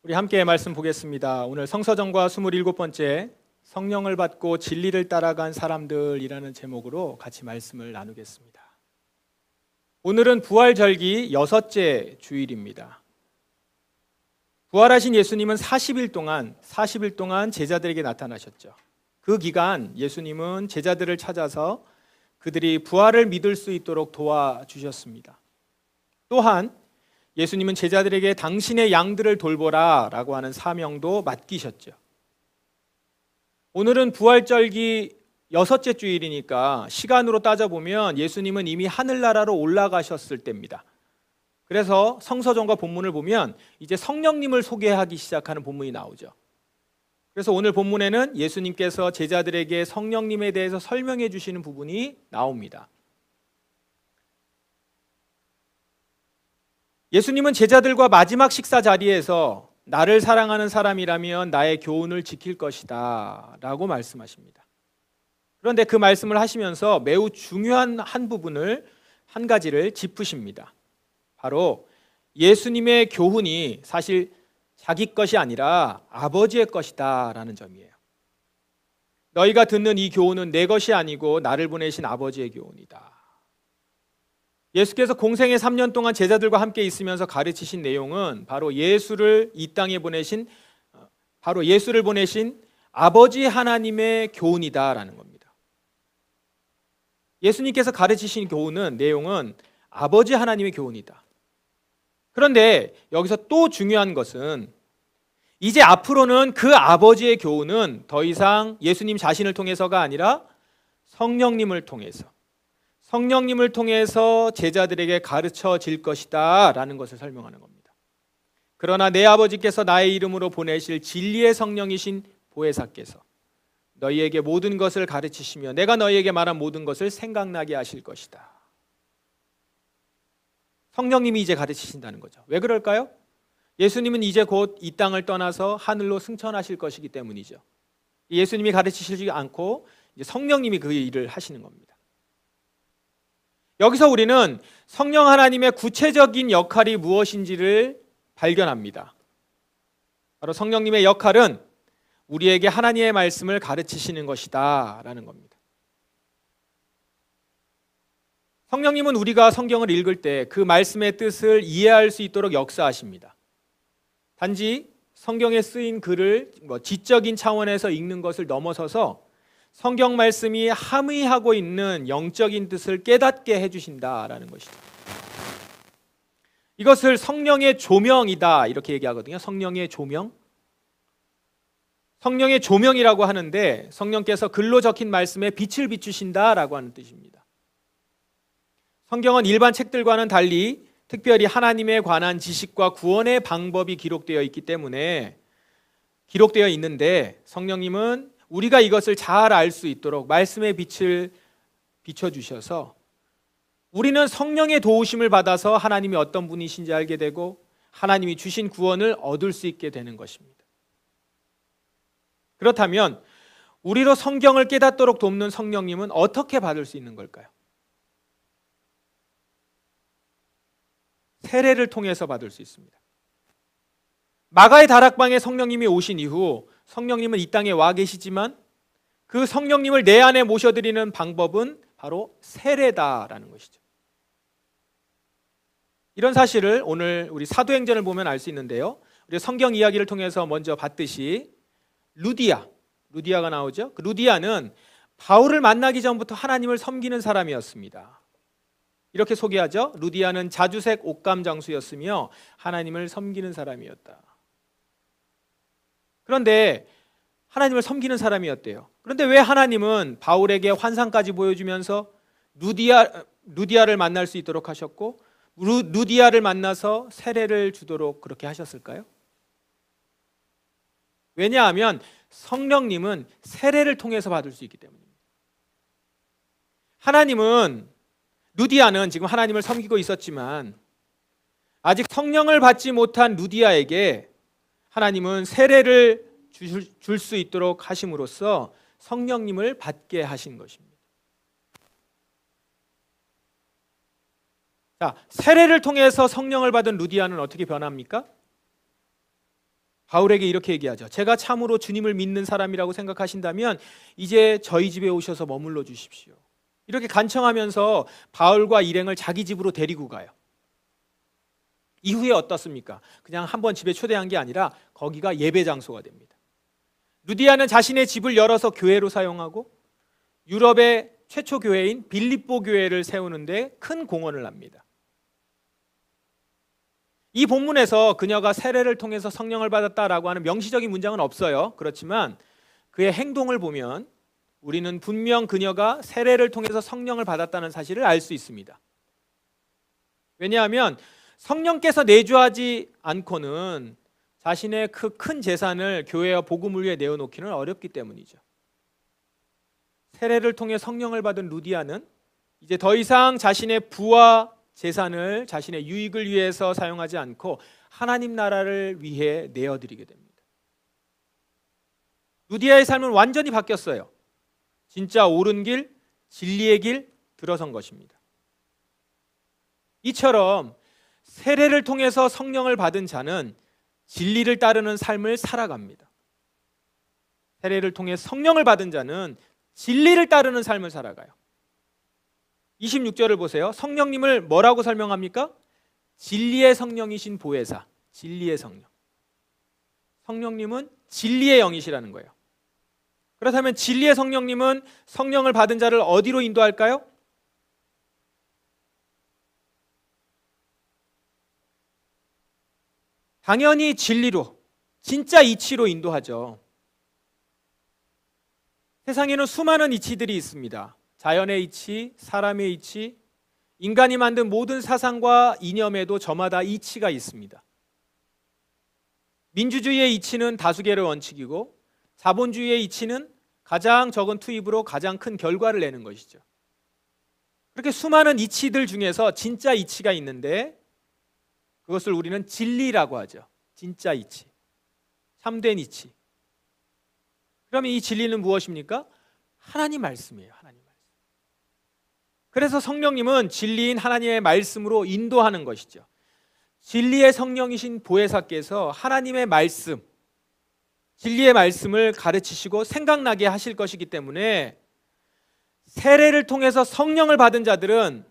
우리 함께 말씀 보겠습니다. 오늘 성서정과 27번째 성령을 받고 진리를 따라간 사람들이라는 제목으로 같이 말씀을 나누겠습니다. 오늘은 부활절기 6째 주일입니다. 부활하신 예수님은 40일 동안 제자들에게 나타나셨죠. 그 기간 예수님은 제자들을 찾아서 그들이 부활을 믿을 수 있도록 도와주셨습니다. 또한 예수님은 제자들에게 당신의 양들을 돌보라 라고 하는 사명도 맡기셨죠. 오늘은 부활절기 6째 주일이니까 시간으로 따져보면 예수님은 이미 하늘나라로 올라가셨을 때입니다. 그래서 성서정과 본문을 보면 이제 성령님을 소개하기 시작하는 본문이 나오죠. 그래서 오늘 본문에는 예수님께서 제자들에게 성령님에 대해서 설명해 주시는 부분이 나옵니다. 예수님은 제자들과 마지막 식사 자리에서 나를 사랑하는 사람이라면 나의 교훈을 지킬 것이다 라고 말씀하십니다. 그런데 그 말씀을 하시면서 매우 중요한 한 가지를 짚으십니다. 바로 예수님의 교훈이 사실 자기 것이 아니라 아버지의 것이다 라는 점이에요. 너희가 듣는 이 교훈은 내 것이 아니고 나를 보내신 아버지의 교훈이다. 예수께서 공생의 3년 동안 제자들과 함께 있으면서 가르치신 내용은 바로 예수를 보내신 아버지 하나님의 교훈이다라는 겁니다. 예수님께서 가르치신 내용은 아버지 하나님의 교훈이다. 그런데 여기서 또 중요한 것은 이제 앞으로는 그 아버지의 교훈은 더 이상 예수님 자신을 통해서가 아니라 성령님을 통해서 제자들에게 가르쳐질 것이다 라는 것을 설명하는 겁니다. 그러나 내 아버지께서 나의 이름으로 보내실 진리의 성령이신 보혜사께서 너희에게 모든 것을 가르치시며 내가 너희에게 말한 모든 것을 생각나게 하실 것이다. 성령님이 이제 가르치신다는 거죠. 왜 그럴까요? 예수님은 이제 곧 이 땅을 떠나서 하늘로 승천하실 것이기 때문이죠. 예수님이 가르치시지 않고 이제 성령님이 그 일을 하시는 겁니다. 여기서 우리는 성령 하나님의 구체적인 역할이 무엇인지를 발견합니다. 바로 성령님의 역할은 우리에게 하나님의 말씀을 가르치시는 것이다 라는 겁니다. 성령님은 우리가 성경을 읽을 때 그 말씀의 뜻을 이해할 수 있도록 역사하십니다. 단지 성경에 쓰인 글을 지적인 차원에서 읽는 것을 넘어서서 성경 말씀이 함의하고 있는 영적인 뜻을 깨닫게 해주신다라는 것이죠. 이것을 성령의 조명이다 이렇게 얘기하거든요. 성령의 조명이라고 하는데 성령께서 글로 적힌 말씀에 빛을 비추신다라고 하는 뜻입니다. 성경은 일반 책들과는 달리 특별히 하나님에 관한 지식과 구원의 방법이 기록되어 있는데 성령님은 우리가 이것을 잘 알 수 있도록 말씀의 빛을 비춰주셔서 우리는 성령의 도우심을 받아서 하나님이 어떤 분이신지 알게 되고 하나님이 주신 구원을 얻을 수 있게 되는 것입니다. 그렇다면 우리로 성경을 깨닫도록 돕는 성령님은 어떻게 받을 수 있는 걸까요? 세례를 통해서 받을 수 있습니다. 마가의 다락방에 성령님이 오신 이후 성령님은 이 땅에 와 계시지만 그 성령님을 내 안에 모셔드리는 방법은 바로 세례다라는 것이죠. 이런 사실을 오늘 우리 사도행전을 보면 알 수 있는데요. 우리 성경 이야기를 통해서 먼저 봤듯이 루디아가 나오죠. 그 루디아는 바울을 만나기 전부터 하나님을 섬기는 사람이었습니다. 이렇게 소개하죠. 루디아는 자주색 옷감 장수였으며 하나님을 섬기는 사람이었다. 그런데 하나님을 섬기는 사람이었대요. 그런데 왜 하나님은 바울에게 환상까지 보여주면서 루디아를 만날 수 있도록 하셨고 루디아를 만나서 세례를 주도록 그렇게 하셨을까요? 왜냐하면 성령님은 세례를 통해서 받을 수 있기 때문입니다. 루디아는 지금 하나님을 섬기고 있었지만 아직 성령을 받지 못한 루디아에게 하나님은 세례를 줄 수 있도록 하심으로써 성령님을 받게 하신 것입니다. 자, 세례를 통해서 성령을 받은 루디아는 어떻게 변합니까? 바울에게 이렇게 얘기하죠. 제가 참으로 주님을 믿는 사람이라고 생각하신다면 이제 저희 집에 오셔서 머물러 주십시오. 이렇게 간청하면서 바울과 일행을 자기 집으로 데리고 가요. 이후에 어떻습니까? 그냥 한번 집에 초대한 게 아니라 거기가 예배 장소가 됩니다. 루디아는 자신의 집을 열어서 교회로 사용하고 유럽의 최초 교회인 빌립보 교회를 세우는데 큰 공헌을 합니다. 이 본문에서 그녀가 세례를 통해서 성령을 받았다라고 하는 명시적인 문장은 없어요. 그렇지만 그의 행동을 보면 우리는 분명 그녀가 세례를 통해서 성령을 받았다는 사실을 알 수 있습니다. 왜냐하면 성령께서 내주하지 않고는 자신의 그 큰 재산을 교회와 복음을 위해 내어놓기는 어렵기 때문이죠. 세례를 통해 성령을 받은 루디아는 이제 더 이상 자신의 부와 재산을 자신의 유익을 위해서 사용하지 않고 하나님 나라를 위해 내어드리게 됩니다. 루디아의 삶은 완전히 바뀌었어요. 진짜 옳은 길, 진리의 길 들어선 것입니다. 이처럼 세례를 통해서 성령을 받은 자는 진리를 따르는 삶을 살아갑니다. 세례를 통해 성령을 받은 자는 진리를 따르는 삶을 살아가요. 26절을 보세요. 성령님을 뭐라고 설명합니까? 진리의 성령이신 보혜사, 진리의 성령. 성령님은 진리의 영이시라는 거예요. 그렇다면 진리의 성령님은 성령을 받은 자를 어디로 인도할까요? 당연히 진리로, 진짜 이치로 인도하죠. 세상에는 수많은 이치들이 있습니다. 자연의 이치, 사람의 이치, 인간이 만든 모든 사상과 이념에도 저마다 이치가 있습니다. 민주주의의 이치는 다수결의 원칙이고 자본주의의 이치는 가장 적은 투입으로 가장 큰 결과를 내는 것이죠. 그렇게 수많은 이치들 중에서 진짜 이치가 있는데 그것을 우리는 진리라고 하죠. 진짜 이치, 참된 이치. 그러면 이 진리는 무엇입니까? 하나님 말씀이에요. 하나님 말씀. 그래서 성령님은 진리인 하나님의 말씀으로 인도하는 것이죠. 진리의 성령이신 보혜사께서 하나님의 말씀, 진리의 말씀을 가르치시고 생각나게 하실 것이기 때문에 세례를 통해서 성령을 받은 자들은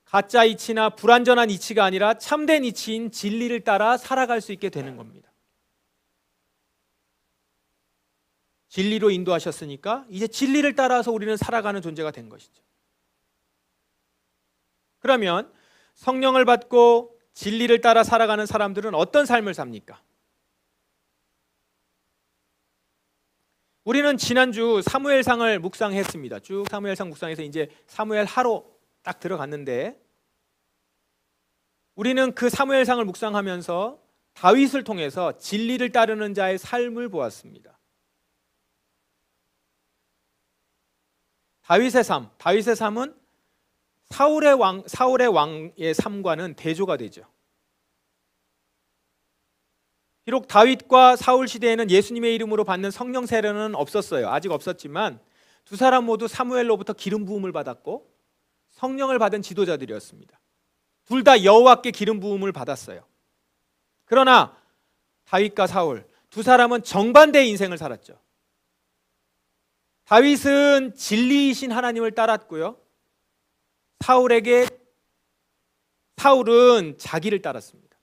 가짜 이치나 불완전한 이치가 아니라 참된 이치인 진리를 따라 살아갈 수 있게 되는 겁니다. 진리로 인도하셨으니까 이제 진리를 따라서 우리는 살아가는 존재가 된 것이죠. 그러면 성령을 받고 진리를 따라 살아가는 사람들은 어떤 삶을 삽니까? 우리는 지난주 사무엘상을 묵상했습니다. 쭉 사무엘상 묵상해서 이제 사무엘 하로 딱 들어갔는데 우리는 그 사무엘상을 묵상하면서 다윗을 통해서 진리를 따르는 자의 삶을 보았습니다. 다윗의 삶은 사울의 왕의 삶과는 대조가 되죠. 비록 다윗과 사울 시대에는 예수님의 이름으로 받는 성령 세례는 없었어요. 아직 없었지만 두 사람 모두 사무엘로부터 기름 부음을 받았고 성령을 받은 지도자들이었습니다. 둘 다 여호와께 기름 부음을 받았어요. 그러나 다윗과 사울 두 사람은 정반대의 인생을 살았죠. 다윗은 진리이신 하나님을 따랐고요. 사울은 자기를 따랐습니다.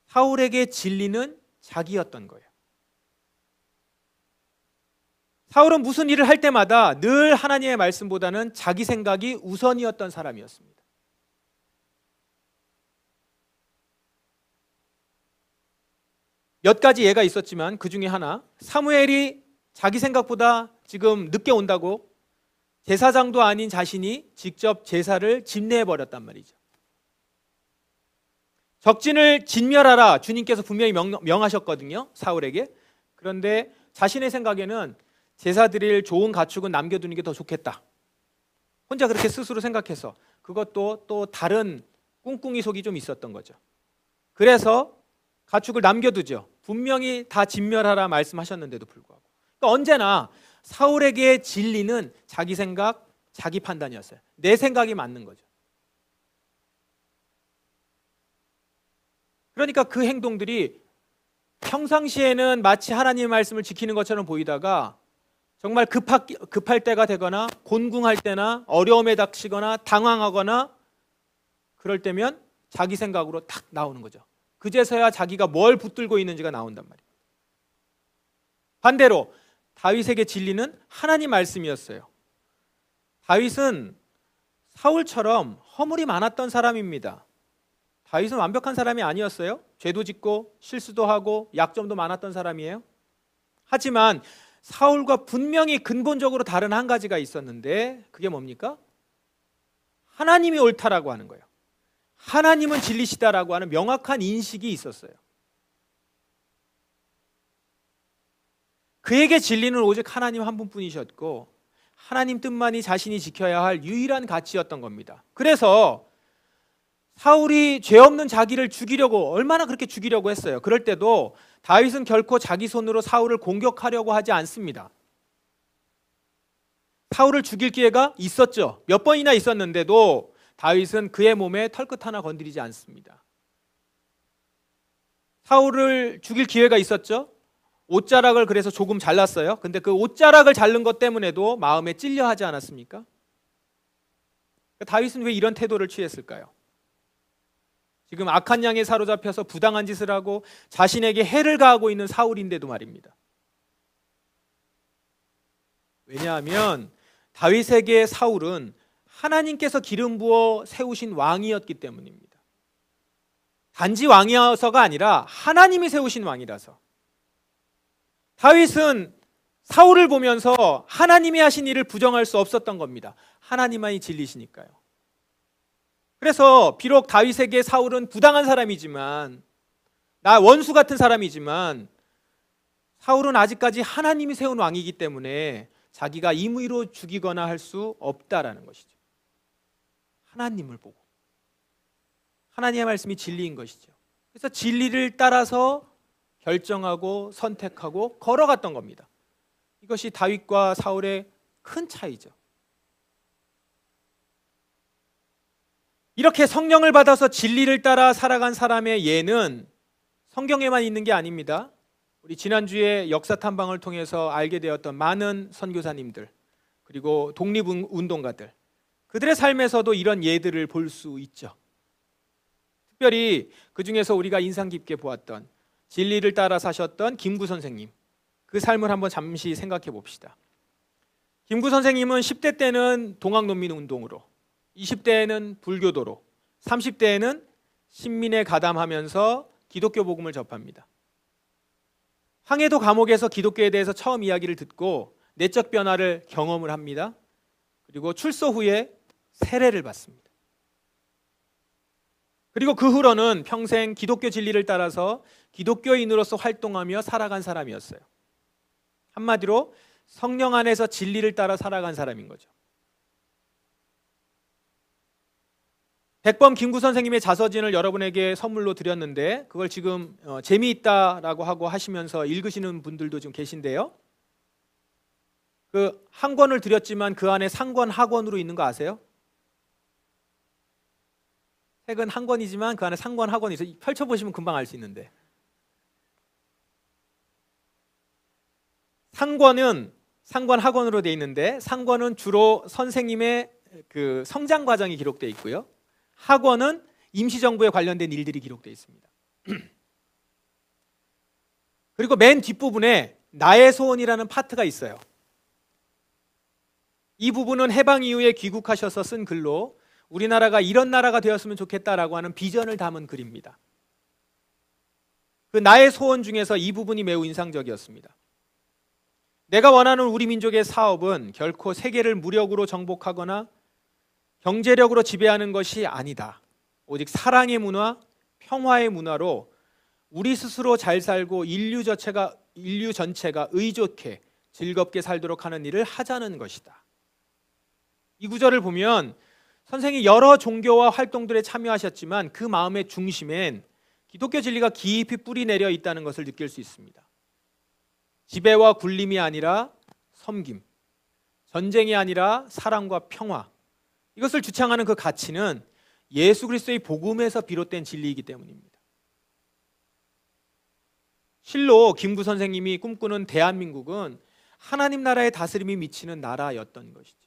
사울에게 진리는 자기였던 거예요. 사울은 무슨 일을 할 때마다 늘 하나님의 말씀보다는 자기 생각이 우선이었던 사람이었습니다. 몇 가지 예가 있었지만 그 중에 하나, 사무엘이 자기 생각보다 지금 늦게 온다고 제사장도 아닌 자신이 직접 제사를 집례해버렸단 말이죠. 적진을 진멸하라 주님께서 분명히 명하셨거든요, 사울에게. 그런데 자신의 생각에는 제사 드릴 좋은 가축은 남겨두는 게 더 좋겠다. 혼자 그렇게 스스로 생각해서 그것도 또 다른 꿍꿍이 속이 좀 있었던 거죠. 그래서 가축을 남겨두죠. 분명히 다 진멸하라 말씀하셨는데도 불구하고. 그러니까 언제나 사울에게 진리는 자기 생각, 자기 판단이었어요. 내 생각이 맞는 거죠. 그러니까 그 행동들이 평상시에는 마치 하나님의 말씀을 지키는 것처럼 보이다가 정말 급할 때가 되거나 곤궁할 때나 어려움에 닥치거나 당황하거나 그럴 때면 자기 생각으로 탁 나오는 거죠. 그제서야 자기가 뭘 붙들고 있는지가 나온단 말이에요. 반대로 다윗에게 진리는 하나님 말씀이었어요. 다윗은 사울처럼 허물이 많았던 사람입니다. 다윗은 완벽한 사람이 아니었어요. 죄도 짓고 실수도 하고 약점도 많았던 사람이에요. 하지만 사울과 분명히 근본적으로 다른 한 가지가 있었는데 그게 뭡니까? 하나님이 옳다라고 하는 거예요. 하나님은 진리시다라고 하는 명확한 인식이 있었어요. 그에게 진리는 오직 하나님 한 분뿐이셨고 하나님 뜻만이 자신이 지켜야 할 유일한 가치였던 겁니다. 그래서 사울이 죄 없는 자기를 죽이려고 얼마나 그렇게 죽이려고 했어요. 그럴 때도 다윗은 결코 자기 손으로 사울을 공격하려고 하지 않습니다. 사울을 죽일 기회가 있었죠. 몇 번이나 있었는데도 다윗은 그의 몸에 털끝 하나 건드리지 않습니다. 사울을 죽일 기회가 있었죠. 옷자락을 그래서 조금 잘랐어요. 근데 그 옷자락을 자른 것 때문에도 마음에 찔려 하지 않았습니까? 다윗은 왜 이런 태도를 취했을까요? 지금 악한 양에 사로잡혀서 부당한 짓을 하고 자신에게 해를 가하고 있는 사울인데도 말입니다. 왜냐하면 다윗에게 사울은 하나님께서 기름 부어 세우신 왕이었기 때문입니다. 단지 왕이어서가 아니라 하나님이 세우신 왕이라서. 다윗은 사울을 보면서 하나님이 하신 일을 부정할 수 없었던 겁니다. 하나님만이 진리시니까요. 그래서 비록 다윗에게 사울은 부당한 사람이지만, 나 원수 같은 사람이지만 사울은 아직까지 하나님이 세운 왕이기 때문에 자기가 임의로 죽이거나 할 수 없다라는 것이죠. 하나님을 보고 하나님의 말씀이 진리인 것이죠. 그래서 진리를 따라서 결정하고 선택하고 걸어갔던 겁니다. 이것이 다윗과 사울의 큰 차이죠. 이렇게 성령을 받아서 진리를 따라 살아간 사람의 예는 성경에만 있는 게 아닙니다. 우리 지난주에 역사 탐방을 통해서 알게 되었던 많은 선교사님들, 그리고 독립운동가들, 그들의 삶에서도 이런 예들을 볼 수 있죠. 특별히 그 중에서 우리가 인상 깊게 보았던 진리를 따라 사셨던 김구 선생님, 그 삶을 한번 잠시 생각해 봅시다. 김구 선생님은 10대 때는 동학농민운동으로, 20대에는 불교도로, 30대에는 신민에 가담하면서 기독교 복음을 접합니다. 황해도 감옥에서 기독교에 대해서 처음 이야기를 듣고 내적 변화를 경험을 합니다. 그리고 출소 후에 세례를 받습니다. 그리고 그 후로는 평생 기독교 진리를 따라서 기독교인으로서 활동하며 살아간 사람이었어요. 한마디로 성령 안에서 진리를 따라 살아간 사람인 거죠. 백범 김구 선생님의 자서전을 여러분에게 선물로 드렸는데 그걸 지금 재미있다라고 하고 하시면서 읽으시는 분들도 좀 계신데요. 그 한 권을 드렸지만 그 안에 상권 하권으로 있는 거 아세요? 책은 한 권이지만 그 안에 상권 하권이 있어요. 펼쳐보시면 금방 알 수 있는데, 상권은 상권 하권으로 되어 있는데, 상권은 주로 선생님의 그 성장 과정이 기록되어 있고요, 학원은 임시정부에 관련된 일들이 기록되어 있습니다. 그리고 맨 뒷부분에 나의 소원이라는 파트가 있어요. 이 부분은 해방 이후에 귀국하셔서 쓴 글로 우리나라가 이런 나라가 되었으면 좋겠다라고 하는 비전을 담은 글입니다. 그 나의 소원 중에서 이 부분이 매우 인상적이었습니다. 내가 원하는 우리 민족의 사업은 결코 세계를 무력으로 정복하거나 경제력으로 지배하는 것이 아니다. 오직 사랑의 문화, 평화의 문화로 우리 스스로 잘 살고 인류 전체가 의좋게 즐겁게 살도록 하는 일을 하자는 것이다. 이 구절을 보면 선생이 여러 종교와 활동들에 참여하셨지만 그 마음의 중심엔 기독교 진리가 깊이 뿌리 내려 있다는 것을 느낄 수 있습니다. 지배와 굴림이 아니라 섬김, 전쟁이 아니라 사랑과 평화, 이것을 주창하는 그 가치는 예수 그리스도의 복음에서 비롯된 진리이기 때문입니다. 실로 김구 선생님이 꿈꾸는 대한민국은 하나님 나라의 다스림이 미치는 나라였던 것이죠.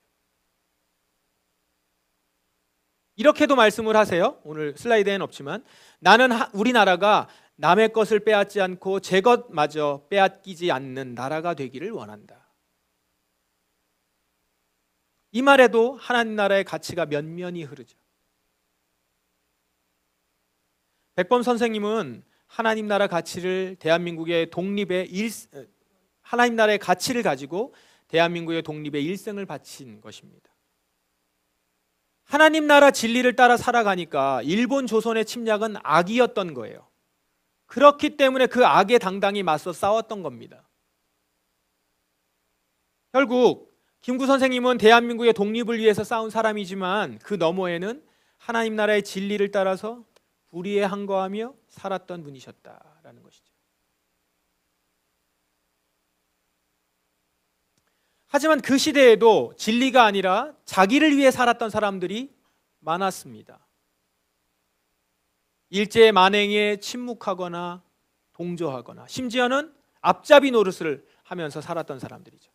이렇게도 말씀을 하세요. 오늘 슬라이드에는 없지만, 나는 우리나라가 남의 것을 빼앗지 않고 제 것마저 빼앗기지 않는 나라가 되기를 원한다. 이 말에도 하나님 나라의 가치가 면면이 흐르죠. 백범 선생님은 하나님 나라 가치를 대한민국의 독립의 하나님 나라의 가치를 가지고 대한민국의 독립에 일생을 바친 것입니다. 하나님 나라 진리를 따라 살아가니까 일본 조선의 침략은 악이었던 거예요. 그렇기 때문에 그 악에 당당히 맞서 싸웠던 겁니다. 결국 김구 선생님은 대한민국의 독립을 위해서 싸운 사람이지만 그 너머에는 하나님 나라의 진리를 따라서 불의에 항거하며 살았던 분이셨다라는 것이죠. 하지만 그 시대에도 진리가 아니라 자기를 위해 살았던 사람들이 많았습니다. 일제의 만행에 침묵하거나 동조하거나 심지어는 앞잡이 노릇을 하면서 살았던 사람들이죠.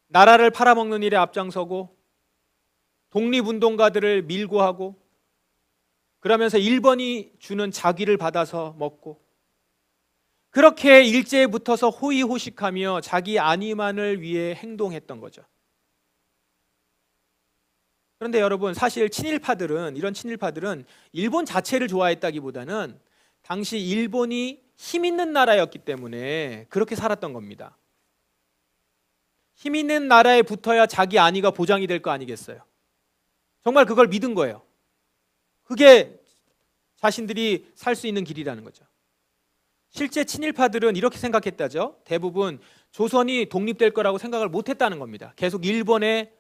나라를 팔아먹는 일에 앞장서고 독립운동가들을 밀고 하고 그러면서 일본이 주는 자귀를 받아서 먹고 그렇게 일제에 붙어서 호의호식하며 자기 안위만을 위해 행동했던 거죠. 그런데 여러분, 사실 이런 친일파들은 일본 자체를 좋아했다기보다는 당시 일본이 힘 있는 나라였기 때문에 그렇게 살았던 겁니다. 힘 있는 나라에 붙어야 자기 안위가 보장이 될 거 아니겠어요? 정말 그걸 믿은 거예요. 그게 자신들이 살 수 있는 길이라는 거죠. 실제 친일파들은 이렇게 생각했다죠. 대부분 조선이 독립될 거라고 생각을 못했다는 겁니다. 계속 일본의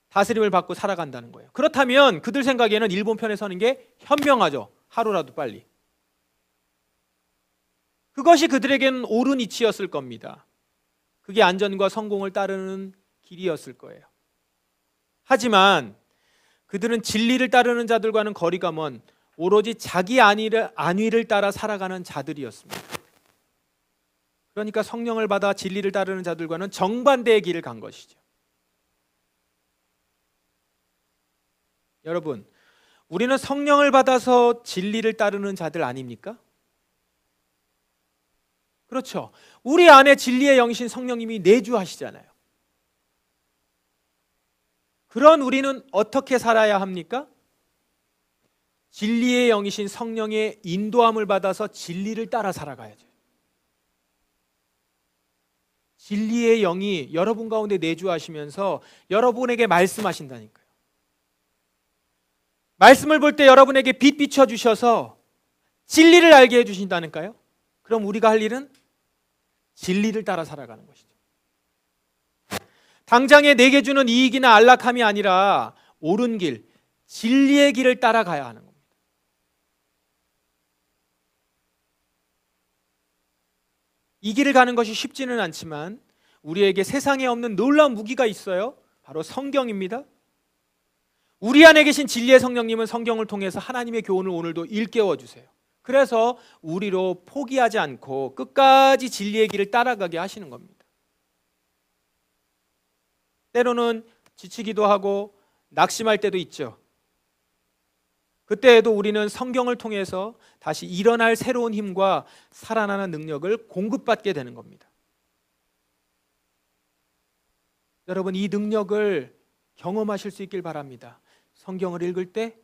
다스림을 받고 살아간다는 거예요. 그렇다면 그들 생각에는 일본 편에 서는 게 현명하죠. 하루라도 빨리. 그것이 그들에게는 옳은 이치였을 겁니다. 그게 안전과 성공을 따르는 길이었을 거예요. 하지만 그들은 진리를 따르는 자들과는 거리가 먼 오로지 자기 안위를 따라 살아가는 자들이었습니다. 그러니까 성령을 받아 진리를 따르는 자들과는 정반대의 길을 간 것이죠. 여러분, 우리는 성령을 받아서 진리를 따르는 자들 아닙니까? 그렇죠. 우리 안에 진리의 영이신 성령님이 내주하시잖아요. 그런 우리는 어떻게 살아야 합니까? 진리의 영이신 성령의 인도함을 받아서 진리를 따라 살아가야죠. 진리의 영이 여러분 가운데 내주하시면서 여러분에게 말씀하신다니까요. 말씀을 볼 때 여러분에게 빛 비춰주셔서 진리를 알게 해주신다니까요. 그럼 우리가 할 일은 진리를 따라 살아가는 것이죠. 당장에 내게 주는 이익이나 안락함이 아니라 옳은 길, 진리의 길을 따라가야 하는 겁니다. 이 길을 가는 것이 쉽지는 않지만 우리에게 세상에 없는 놀라운 무기가 있어요. 바로 성경입니다. 우리 안에 계신 진리의 성령님은 성경을 통해서 하나님의 교훈을 오늘도 일깨워 주세요. 그래서 우리로 포기하지 않고 끝까지 진리의 길을 따라가게 하시는 겁니다. 때로는 지치기도 하고 낙심할 때도 있죠. 그때에도 우리는 성경을 통해서 다시 일어날 새로운 힘과 살아나는 능력을 공급받게 되는 겁니다. 여러분, 이 능력을 경험하실 수 있길 바랍니다. 성경을 읽을 때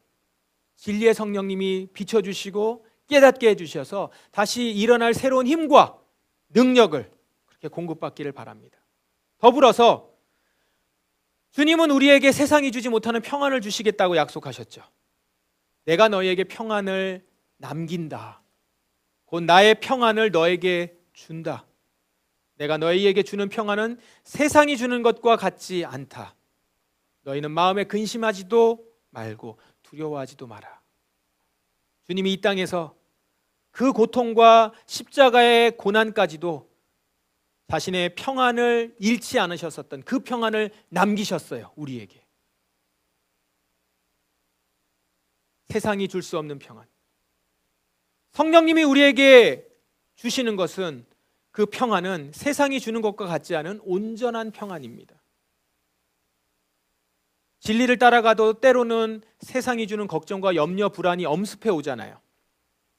진리의 성령님이 비춰주시고 깨닫게 해주셔서 다시 일어날 새로운 힘과 능력을 그렇게 공급받기를 바랍니다. 더불어서 주님은 우리에게 세상이 주지 못하는 평안을 주시겠다고 약속하셨죠. 내가 너희에게 평안을 남긴다. 곧 나의 평안을 너에게 준다. 내가 너희에게 주는 평안은 세상이 주는 것과 같지 않다. 너희는 마음에 근심하지도 말고 두려워하지도 마라. 주님이 이 땅에서 그 고통과 십자가의 고난까지도 자신의 평안을 잃지 않으셨었던 그 평안을 남기셨어요. 우리에게. 세상이 줄 수 없는 평안. 성령님이 우리에게 주시는 것은, 그 평안은 세상이 주는 것과 같지 않은 온전한 평안입니다. 진리를 따라가도 때로는 세상이 주는 걱정과 염려, 불안이 엄습해 오잖아요.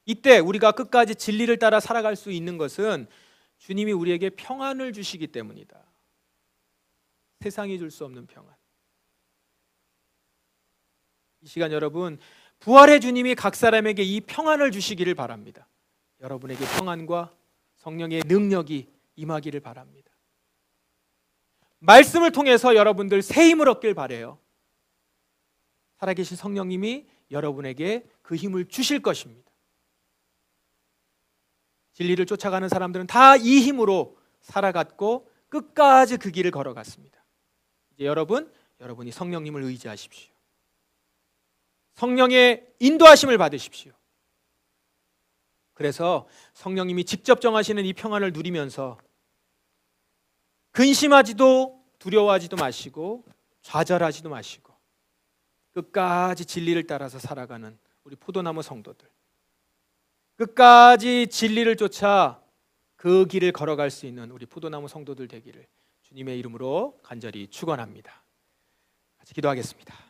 이때 우리가 끝까지 진리를 따라 살아갈 수 있는 것은 주님이 우리에게 평안을 주시기 때문이다. 세상이 줄 수 없는 평안. 이 시간 여러분, 부활의 주님이 각 사람에게 이 평안을 주시기를 바랍니다. 여러분에게 평안과 성령의 능력이 임하기를 바랍니다. 말씀을 통해서 여러분들 새 힘을 얻길 바라요. 살아계신 성령님이 여러분에게 그 힘을 주실 것입니다. 진리를 쫓아가는 사람들은 다 이 힘으로 살아갔고 끝까지 그 길을 걸어갔습니다. 이제 여러분이 성령님을 의지하십시오. 성령의 인도하심을 받으십시오. 그래서 성령님이 직접 정하시는 이 평안을 누리면서 근심하지도 두려워하지도 마시고 좌절하지도 마시고 끝까지 진리를 따라서 살아가는 우리 포도나무 성도들, 끝까지 진리를 쫓아 그 길을 걸어갈 수 있는 우리 포도나무 성도들 되기를 주님의 이름으로 간절히 축원합니다. 같이 기도하겠습니다.